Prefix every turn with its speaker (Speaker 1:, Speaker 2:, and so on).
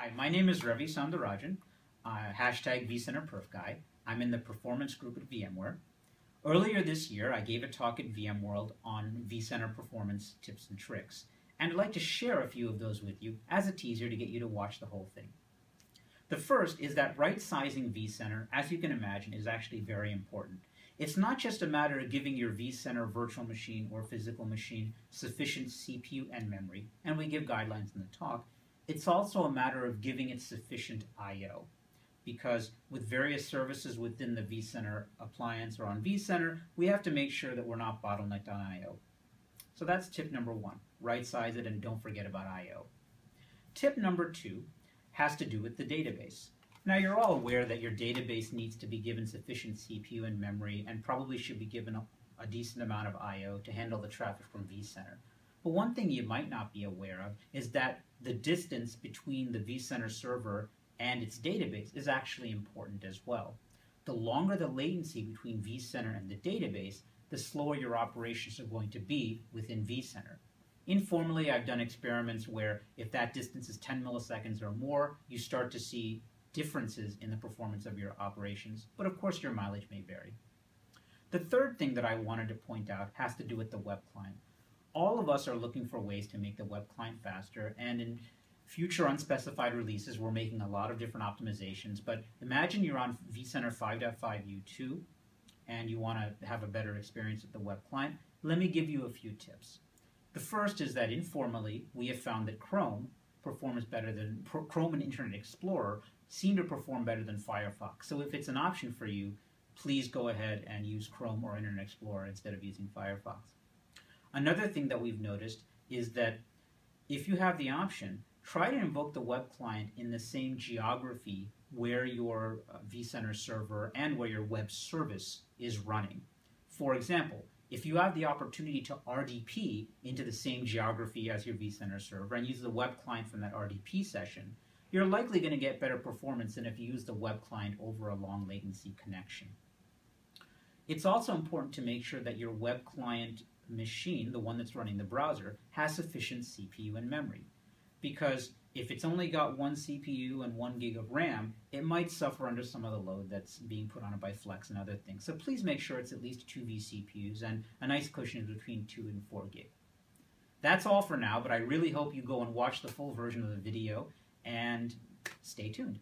Speaker 1: Hi, my name is Ravi Soundararajan, hashtag vCenter Perf Guy. I'm in the performance group at VMware. Earlier this year, I gave a talk at VMworld on vCenter performance tips and tricks, and I'd like to share a few of those with you as a teaser to get you to watch the whole thing. The first is that right-sizing vCenter, as you can imagine, is actually very important. It's not just a matter of giving your vCenter virtual machine or physical machine sufficient CPU and memory, and we give guidelines in the talk. It's also a matter of giving it sufficient I/O, because with various services within the vCenter appliance or on vCenter, we have to make sure that we're not bottlenecked on I/O. So that's tip number one, right-size it and don't forget about I/O. Tip number two has to do with the database. Now you're all aware that your database needs to be given sufficient CPU and memory and probably should be given a decent amount of I/O to handle the traffic from vCenter. But one thing you might not be aware of is that the distance between the vCenter server and its database is actually important as well. The longer the latency between vCenter and the database, the slower your operations are going to be within vCenter. Informally, I've done experiments where if that distance is 10 milliseconds or more, you start to see differences in the performance of your operations, but of course your mileage may vary. The third thing that I wanted to point out has to do with the web client. All of us are looking for ways to make the web client faster, and in future unspecified releases we're making a lot of different optimizations, but imagine you're on vCenter 5.5U2 and you want to have a better experience with the web client. Let me give you a few tips. The first is that informally we have found that Chrome performs better than Chrome and Internet Explorer seem to perform better than Firefox. So if it's an option for you, please go ahead and use Chrome or Internet Explorer instead of using Firefox. Another thing that we've noticed is that if you have the option, try to invoke the web client in the same geography where your vCenter server and where your web service is running. For example, if you have the opportunity to RDP into the same geography as your vCenter server and use the web client from that RDP session, you're likely going to get better performance than if you use the web client over a long latency connection. It's also important to make sure that your web client machine, the one that's running the browser, has sufficient CPU and memory. Because if it's only got one CPU and 1 gig of RAM, it might suffer under some of the load that's being put on it by Flex and other things. So please make sure it's at least 2 vCPUs and a nice cushion between 2 and 4 gig. That's all for now, but I really hope you go and watch the full version of the video and stay tuned.